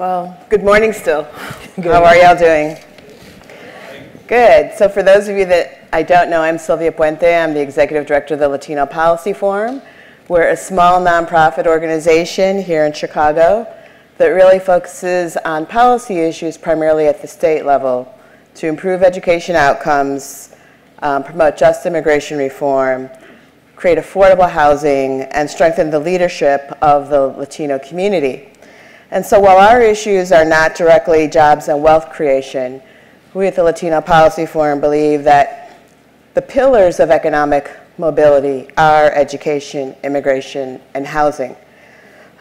Well, good morning still. How are y'all doing? Good. So for those of you that I don't know, I'm Sylvia Puente. I'm the Executive Director of the Latino Policy Forum. We're a small nonprofit organization here in Chicago that really focuses on policy issues primarily at the state level to improve education outcomes, promote just immigration reform, create affordable housing, and strengthen the leadership of the Latino community. And so while our issues are not directly jobs and wealth creation, we at the Latino Policy Forum believe that the pillars of economic mobility are education, immigration, and housing.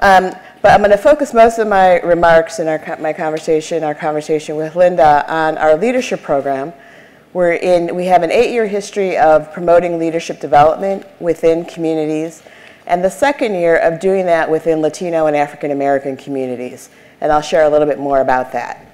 But I'm going to focus most of my remarks in our conversation with Linda on our leadership program. We have an 8-year history of promoting leadership development within communities, and the second year of doing that within Latino and African American communities. And I'll share a little bit more about that.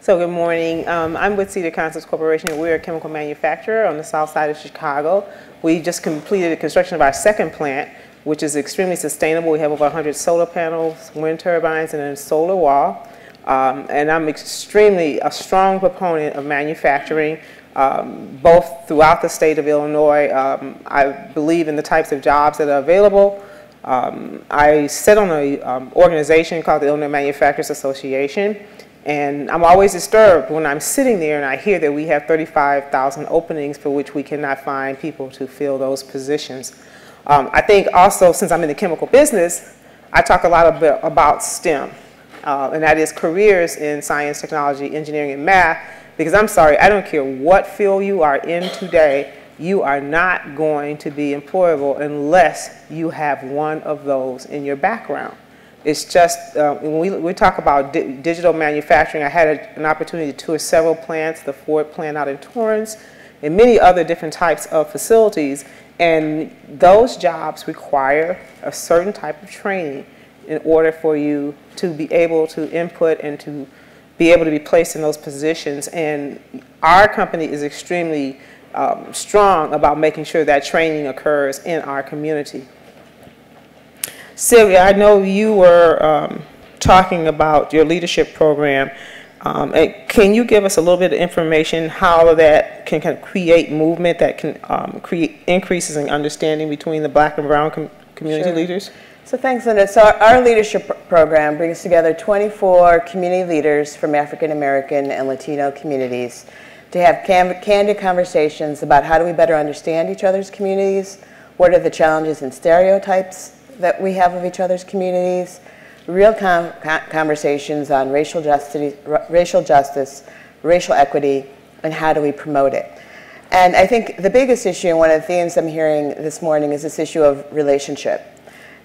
So good morning. I'm with Cedar Concepts Corporation. We're a chemical manufacturer on the south side of Chicago. We just completed the construction of our second plant, which is extremely sustainable. We have over 100 solar panels, wind turbines, and a solar wall. And I'm extremely a strong proponent of manufacturing, both throughout the state of Illinois. I believe in the types of jobs that are available. I sit on an organization called the Illinois Manufacturers Association, and I'm always disturbed when I'm sitting there and I hear that we have 35,000 openings for which we cannot find people to fill those positions. I think also, since I'm in the chemical business, I talk a lot about STEM, and that is careers in science, technology, engineering, and math, because I'm sorry, I don't care what field you are in today, you are not going to be employable unless you have one of those in your background. It's just, when we talk about digital manufacturing, I had an opportunity to tour several plants, the Ford plant out in Torrance, and many other different types of facilities, and those jobs require a certain type of training in order for you to be able to input and to be able to be placed in those positions. And our company is extremely strong about making sure that training occurs in our community. Sylvia, I know you were talking about your leadership program. Can you give us a little bit of information how that can kind of create movement that can create increases in understanding between the Black and Brown community leaders? So thanks, Linda. So our leadership program brings together 24 community leaders from African American and Latino communities to have candid conversations about how do we better understand each other's communities, what are the challenges and stereotypes that we have of each other's communities, real conversations on racial justice, racial equity, and how do we promote it. And I think the biggest issue, and one of the themes I'm hearing this morning, is this issue of relationship.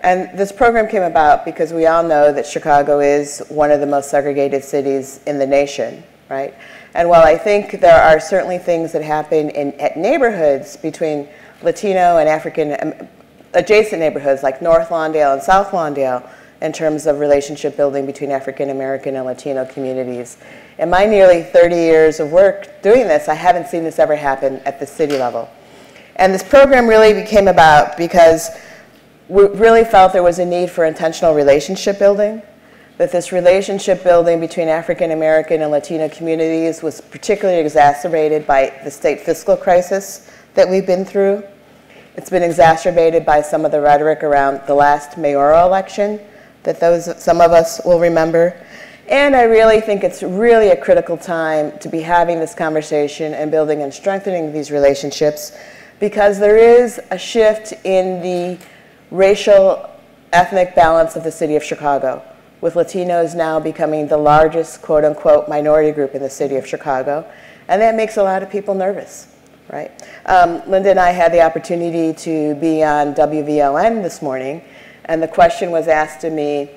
And this program came about because we all know that Chicago is one of the most segregated cities in the nation, right? And while I think there are certainly things that happen at neighborhoods between Latino and African adjacent neighborhoods like North Lawndale and South Lawndale in terms of relationship building between African American and Latino communities. In my nearly 30 years of work doing this, I haven't seen this ever happen at the city level. And this program really became about because we really felt there was a need for intentional relationship building, that this relationship building between African American and Latino communities was particularly exacerbated by the state fiscal crisis that we've been through. It's been exacerbated by some of the rhetoric around the last mayoral election that some of us will remember. And I really think it's really a critical time to be having this conversation and building and strengthening these relationships, because there is a shift in the racial ethnic balance of the city of Chicago, with Latinos now becoming the largest quote-unquote minority group in the city of Chicago, and that makes a lot of people nervous, right? Linda and I had the opportunity to be on WVLN this morning, and the question was asked to me,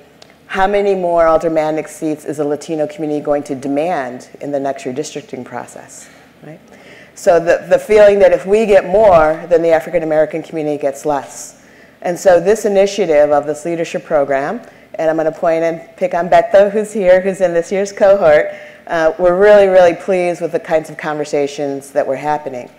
how many more aldermanic seats is the Latino community going to demand in the next redistricting process, right? So the feeling that if we get more, then the African American community gets less. And so this initiative of this leadership program, and I'm going to point and pick on Beto, who's here, who's in this year's cohort, we're really, really pleased with the kinds of conversations that were happening.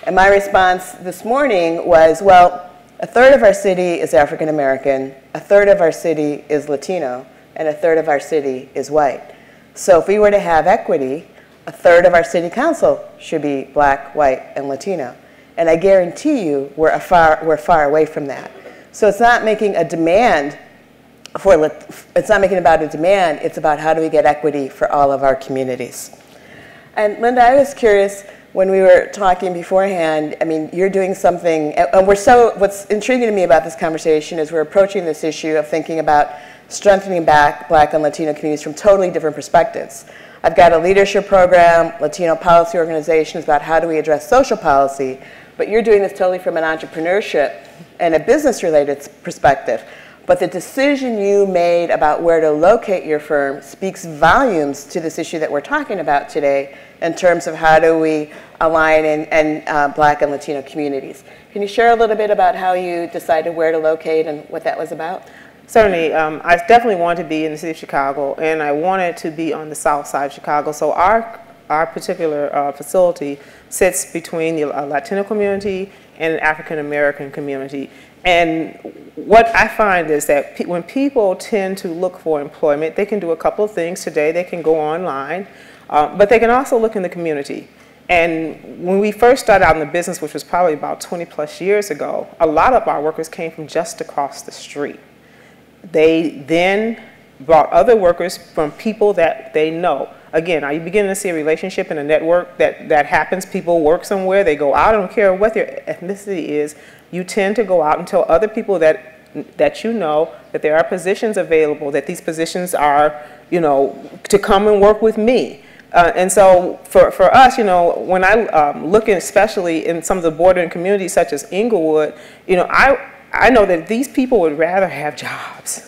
And my response this morning was, well, a third of our city is African American, a third of our city is Latino, and a third of our city is white. So if we were to have equity, a third of our city council should be Black, white, and Latino. And I guarantee you we're far away from that. So it's not making a demand it's not making about a demand, it's about how do we get equity for all of our communities. And Linda, I was curious, when we were talking beforehand, I mean, you're doing something, and what's intriguing to me about this conversation is we're approaching this issue of thinking about strengthening Black and Latino communities from totally different perspectives. I've got a leadership program, Latino Policy Organization, is about how do we address social policy, but you're doing this totally from an entrepreneurship and a business-related perspective. But the decision you made about where to locate your firm speaks volumes to this issue that we're talking about today in terms of how do we align in Black and Latino communities. Can you share a little bit about how you decided where to locate and what that was about? Certainly. I definitely wanted to be in the city of Chicago, and I wanted to be on the south side of Chicago. So our particular facility sits between the Latino community and the African American community. And what I find is that when people tend to look for employment, they can do a couple of things today. They can go online, but they can also look in the community. And when we first started out in the business, which was probably about 20 plus years ago, a lot of our workers came from just across the street. They then brought other workers from people that they know. Again, are you beginning to see a relationship and a network that happens? People work somewhere, they go out, I don't care what their ethnicity is, you tend to go out and tell other people that you know that there are positions available, that these positions are, you know, to come and work with me. And so for us, you know, when I look in, especially in some of the bordering communities such as Inglewood, you know, I know that these people would rather have jobs.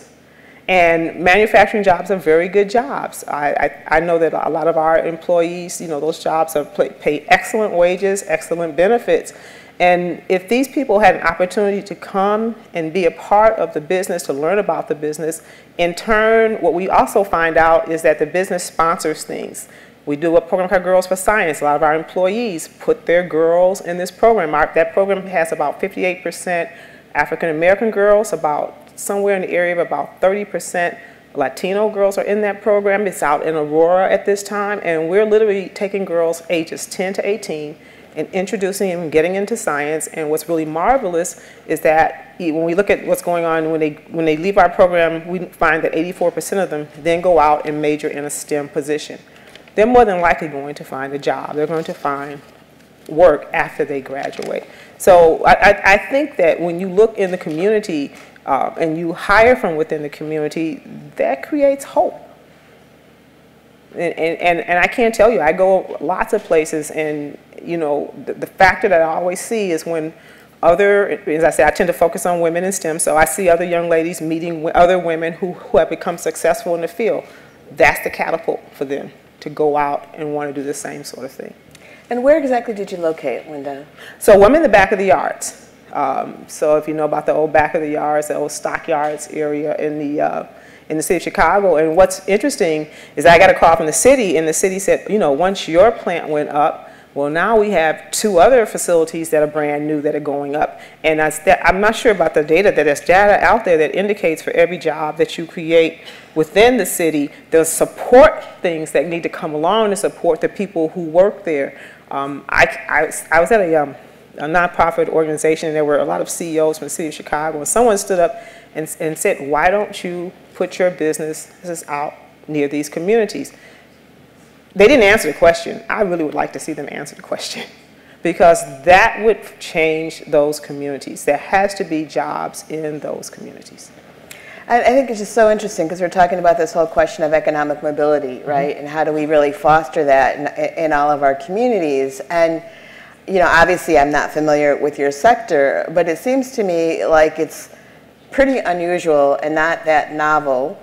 And manufacturing jobs are very good jobs. I know that a lot of our employees, you know, those jobs are pay excellent wages, excellent benefits. And if these people had an opportunity to come and be a part of the business, to learn about the business, in turn, what we also find out is that the business sponsors things. We do a program called Girls for Science. A lot of our employees put their girls in this program. That program has about 58% African American girls, about somewhere in the area of about 30% Latino girls are in that program. It's out in Aurora at this time, and we're literally taking girls ages 10 to 18 and introducing them, getting into science. And what's really marvelous is that when we look at what's going on, when they leave our program, we find that 84% of them then go out and major in a STEM position. They're more than likely going to find a job. They're going to find work after they graduate. So I think that when you look in the community and you hire from within the community, that creates hope. And I can't tell you, I go lots of places, and you know, the factor that I always see is when as I say, I tend to focus on women in STEM, so I see other young ladies meeting with other women who have become successful in the field. That's the catapult for them to go out and want to do the same sort of thing. And where exactly did you locate, Linda? So I'm in the back of the yards. So if you know about the old back of the yards, the old stockyards area in the city of Chicago. And what's interesting is I got a call from the city, and the city said, you know, once your plant went up, well, now we have 2 other facilities that are brand new that are going up. And I'm not sure about the data, that there's data out there that indicates for every job that you create within the city, there's support things that need to come along to support the people who work there. I was at a nonprofit organization, and there were a lot of CEOs from the city of Chicago, and someone stood up and said, why don't you put your businesses out near these communities? They didn't answer the question. I really would like to see them answer the question, because that would change those communities. There has to be jobs in those communities. I think it's just so interesting, because we're talking about this whole question of economic mobility, right? And how do we really foster that in all of our communities? And you know, obviously I'm not familiar with your sector, but it seems to me like it's pretty unusual and not that novel.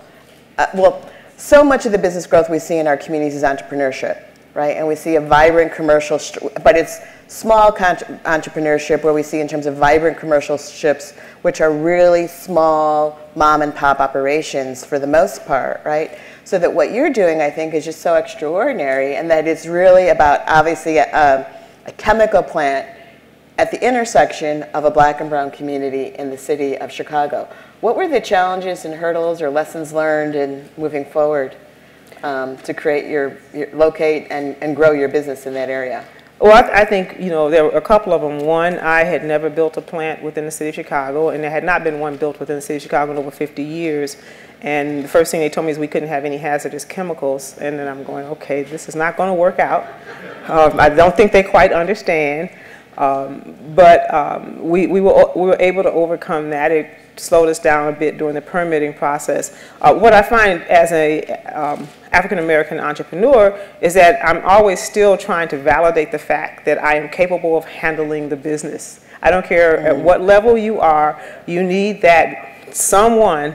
Well, so much of the business growth we see in our communities is entrepreneurship, right? And we see a vibrant commercial, but it's small entrepreneurship where we see in terms of vibrant commercialships, which are really small mom and pop operations for the most part, right? So that what you're doing, I think, is just so extraordinary, and that it's really about, obviously, a chemical plant at the intersection of a Black and brown community in the city of Chicago. What were the challenges and hurdles or lessons learned in moving forward to create locate and grow your business in that area? Well, I think, there were a couple of them. One, I had never built a plant within the city of Chicago, and there had not been one built within the city of Chicago in over 50 years. And the first thing they told me is we couldn't have any hazardous chemicals. And then I'm going, okay, this is not going to work out. I don't think they quite understand. But we were able to overcome that. It slowed us down a bit during the permitting process. What I find as a African-American entrepreneur is that I'm always still trying to validate the fact that I am capable of handling the business. I don't care at what level you are, you need that someone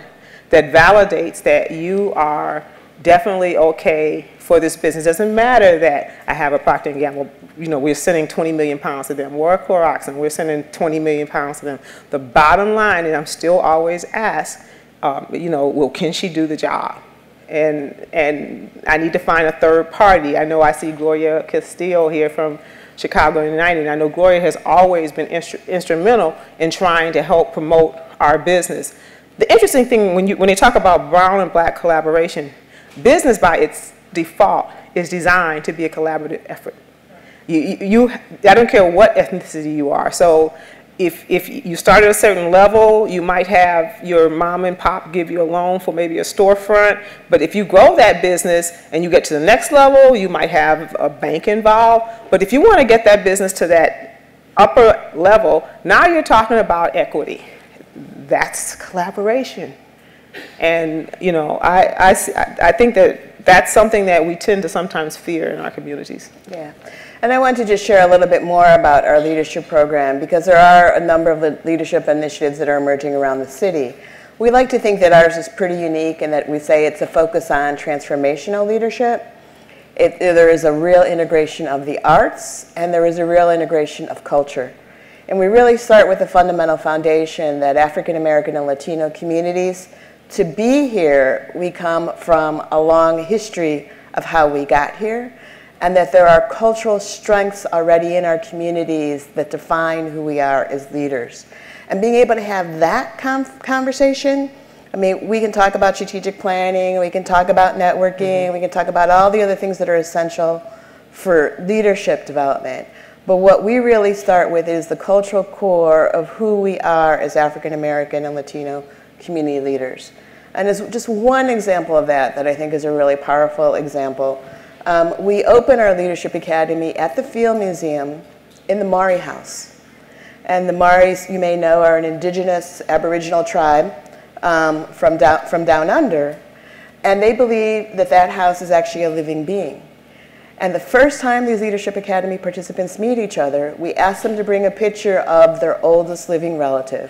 that validates that you are definitely okay for this business. It doesn't matter that I have a Procter & Gamble, we're sending 20 million pounds to them, or a Clorox, and we're sending 20 million pounds to them. The bottom line is I'm still always asked, well, can she do the job? And I need to find a third party. I know I see Gloria Castillo here from Chicago in the 90s, and I know Gloria has always been instrumental in trying to help promote our business. The interesting thing when they talk about brown and black collaboration, business by its default is designed to be a collaborative effort. I don't care what ethnicity you are. So if you start at a certain level, you might have your mom and pop give you a loan for maybe a storefront. But if you grow that business and you get to the next level, you might have a bank involved. But if you want to get that business to that upper level, now you're talking about equity. That's collaboration. And, I think that's something that we tend to sometimes fear in our communities. Yeah. And I want to just share a little bit more about our leadership program, because there are a number of leadership initiatives that are emerging around the city. We like to think that ours is pretty unique in that we say it's a focus on transformational leadership. There is a real integration of the arts, and there is a real integration of culture. And we really start with the fundamental foundation that African American and Latino communities, to be here, we come from a long history of how we got here, and that there are cultural strengths already in our communities that define who we are as leaders. And being able to have that conversation, I mean, we can talk about strategic planning, we can talk about networking, we can talk about all the other things that are essential for leadership development. But what we really start with is the cultural core of who we are as African American and Latino community leaders. And as just one example of that I think is a really powerful example, we open our Leadership Academy at the Field Museum in the Maori House. And the Maoris, you may know, are an indigenous Aboriginal tribe from down under. And they believe that that house is actually a living being. And the first time these Leadership Academy participants meet each other, we ask them to bring a picture of their oldest living relative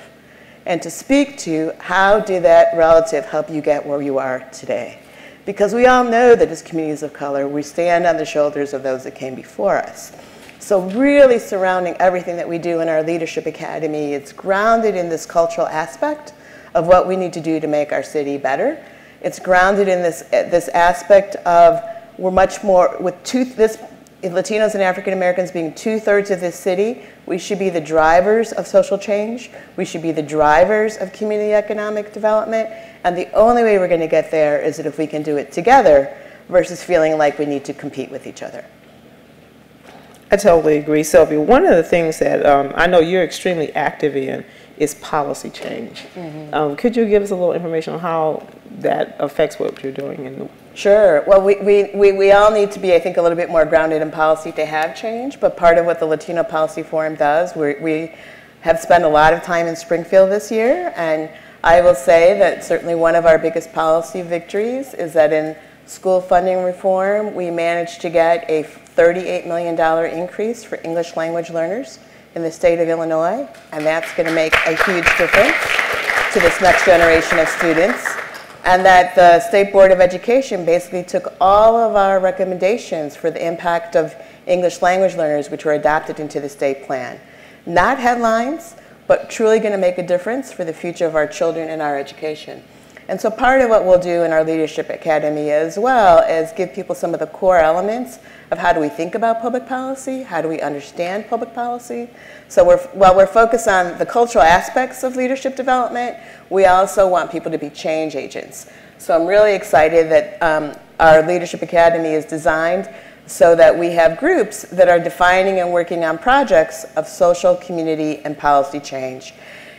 and to speak to how did that relative help you get where you are today. Because we all know that as communities of color, we stand on the shoulders of those that came before us. So really surrounding everything that we do in our Leadership Academy, it's grounded in this cultural aspect of what we need to do to make our city better. It's grounded in this aspect of we're much more, with Latinos and African Americans being 2/3 of this city, we should be the drivers of social change. We should be the drivers of community economic development. And the only way we're going to get there is that if we can do it together versus feeling like we need to compete with each other. I totally agree, Sylvia. One of the things that I know you're extremely active in is policy change. Could you give us a little information on how that affects what you're doing? Sure. Well, we all need to be, I think, a little bit more grounded in policy to have change, but part of what the Latino Policy Forum does, we have spent a lot of time in Springfield this year, and I will say that certainly one of our biggest policy victories is that in school funding reform, we managed to get a $38 million increase for English language learners in the state of Illinois, and that's going to make a huge difference to this next generation of students. And that the State Board of Education basically took all of our recommendations for the impact of English language learners, which were adopted into the state plan. Not headlines, but truly going to make a difference for the future of our children and our education. And so part of what we'll do in our Leadership Academy as well is give people some of the core elements of how do we think about public policy, how do we understand public policy. So while we're focused on the cultural aspects of leadership development, we also want people to be change agents. So I'm really excited that our Leadership Academy is designed so that we have groups that are defining and working on projects of social, community, and policy change.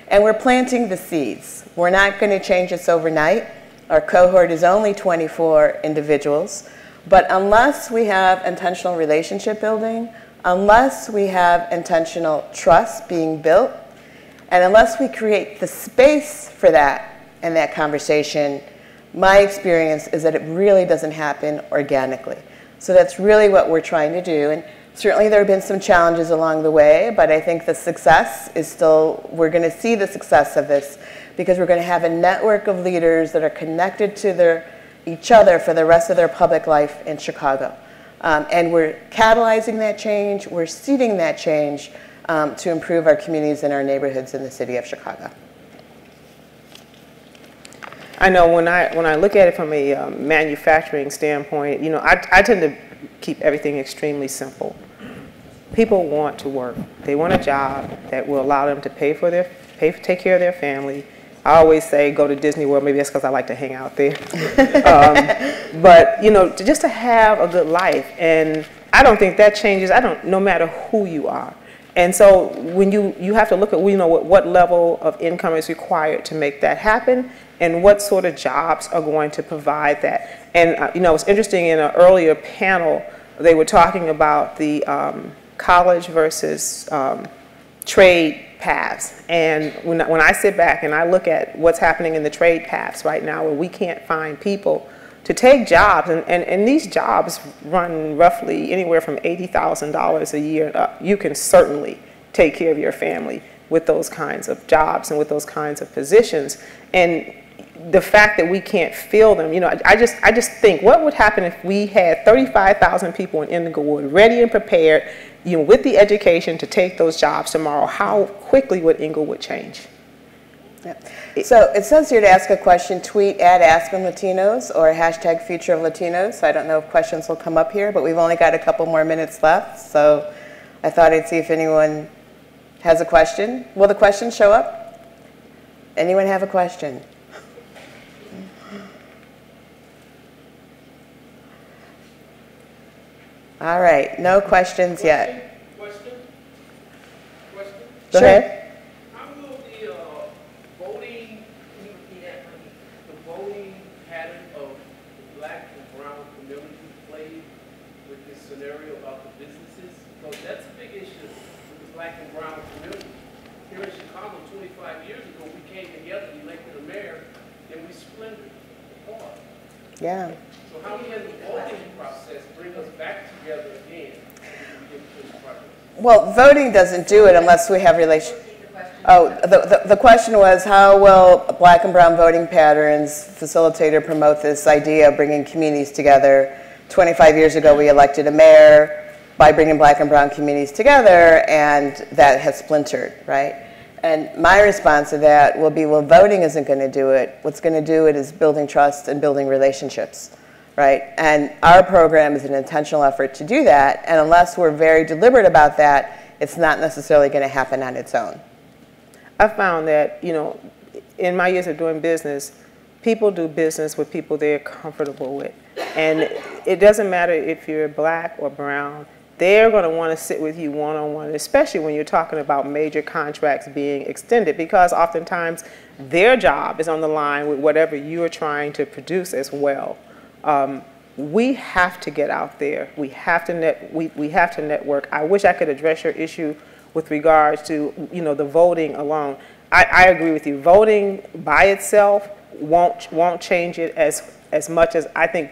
And we're planting the seeds. We're not going to change this overnight. Our cohort is only 24 individuals. But unless we have intentional relationship building, unless we have intentional trust being built, and unless we create the space for that in that conversation, my experience is that it really doesn't happen organically. So that's really what we're trying to do. And certainly there have been some challenges along the way, but I think the success is still, we're going to see the success of this because we're going to have a network of leaders that are connected to each other for the rest of their public life in Chicago. And we're catalyzing that change, we're seeding that change to improve our communities and our neighborhoods in the city of Chicago. I know when I look at it from a manufacturing standpoint, you know, I tend to keep everything extremely simple. People want to work. They want a job that will allow them to take care of their family. I always say go to Disney World. Maybe that's because I like to hang out there. But you know, just to have a good life, and I don't think that changes. No matter who you are. And so when you have to look at, you know, what level of income is required to make that happen, and what sort of jobs are going to provide that. And you know, it's interesting, in an earlier panel, they were talking about the college versus trade paths. And when I sit back and I look at what's happening in the trade paths right now, where we can't find people to take jobs, and these jobs run roughly anywhere from $80,000 a year and up. You can certainly take care of your family with those kinds of jobs and with those kinds of positions. And the fact that we can't fill them, you know, I just think, what would happen if we had 35,000 people in Inglewood ready and prepared, you know, with the education to take those jobs tomorrow? How quickly would Inglewood change? Yeah. So it says here to ask a question, tweet at @AspenLatinos or hashtag Future of Latinos. I don't know if questions will come up here, but we've only got a couple more minutes left. So I thought I'd see if anyone has a question. Will the question show up? Anyone have a question? All right, no questions yet. Question? Go ahead. How will the voting pattern of the Black and brown community play with this scenario about the businesses? Because that's a big issue with the Black and brown community. Here in Chicago, 25 years ago, we came together, we elected a mayor, and we splintered apart. Yeah. So how can the voting process bring us back together again? Well, voting doesn't do it unless we have relation. Oh, the question was, how will Black and brown voting patterns facilitate or promote this idea of bringing communities together? 25 years ago, we elected a mayor by bringing Black and brown communities together, and that has splintered, right? And my response to that will be, well, voting isn't going to do it. What's going to do it is building trust and building relationships, right? And our program is an intentional effort to do that, and unless we're very deliberate about that, it's not necessarily going to happen on its own. I found that, you know, in my years of doing business, people do business with people they're comfortable with. And it doesn't matter if you're black or brown, they're going to want to sit with you one-on-one, especially when you're talking about major contracts being extended, because oftentimes their job is on the line with whatever you're trying to produce as well. We have to get out there. We have to we have to network. I wish I could address your issue with regards to, you know, the voting alone. I agree with you. Voting by itself won't change it as much as I think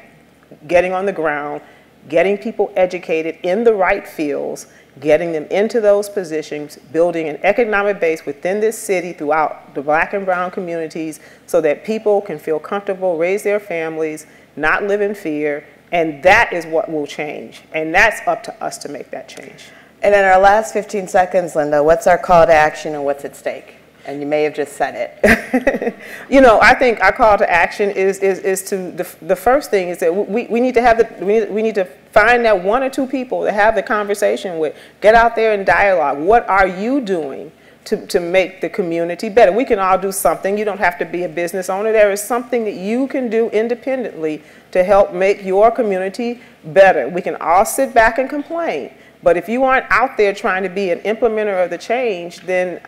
getting on the ground, getting people educated in the right fields, getting them into those positions, building an economic base within this city throughout the black and brown communities so that people can feel comfortable, raise their families, not live in fear, and that is what will change. And that's up to us to make that change. And in our last 15 seconds, Linda, what's our call to action and what's at stake? And you may have just said it. You know, I think our call to action is to, the first thing is that we need to have we need to find that one or two people to have the conversation with. Get out there and dialogue. What are you doing to make the community better? We can all do something. You don't have to be a business owner. There is something that you can do independently to help make your community better. We can all sit back and complain. But if you aren't out there trying to be an implementer of the change, then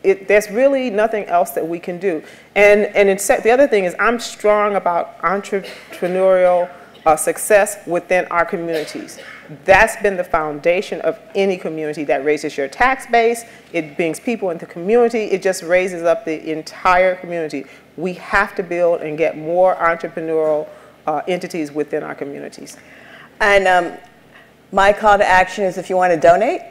there's really nothing else that we can do. And the other thing is I'm strong about entrepreneurial success within our communities. That's been the foundation of any community that raises your tax base. It brings people into the community. It just raises up the entire community. We have to build and get more entrepreneurial entities within our communities. And my call to action is if you want to donate,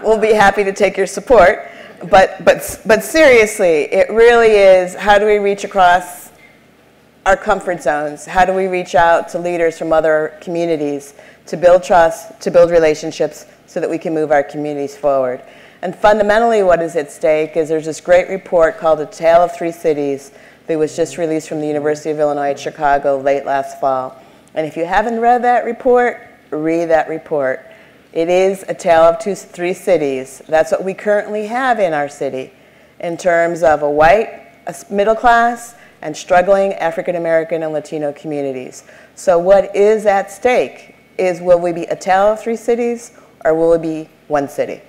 we'll be happy to take your support. But seriously, it really is, how do we reach across our comfort zones? How do we reach out to leaders from other communities to build trust, to build relationships so that we can move our communities forward? And fundamentally what is at stake is there's this great report called A Tale of Three Cities that was just released from the University of Illinois at Chicago late last fall. And if you haven't read that report, read that report. It is a tale of three cities. That's what we currently have in our city in terms of a white, middle class, and struggling African American and Latino communities. So what is at stake is, will we be a tale of three cities or will it be one city?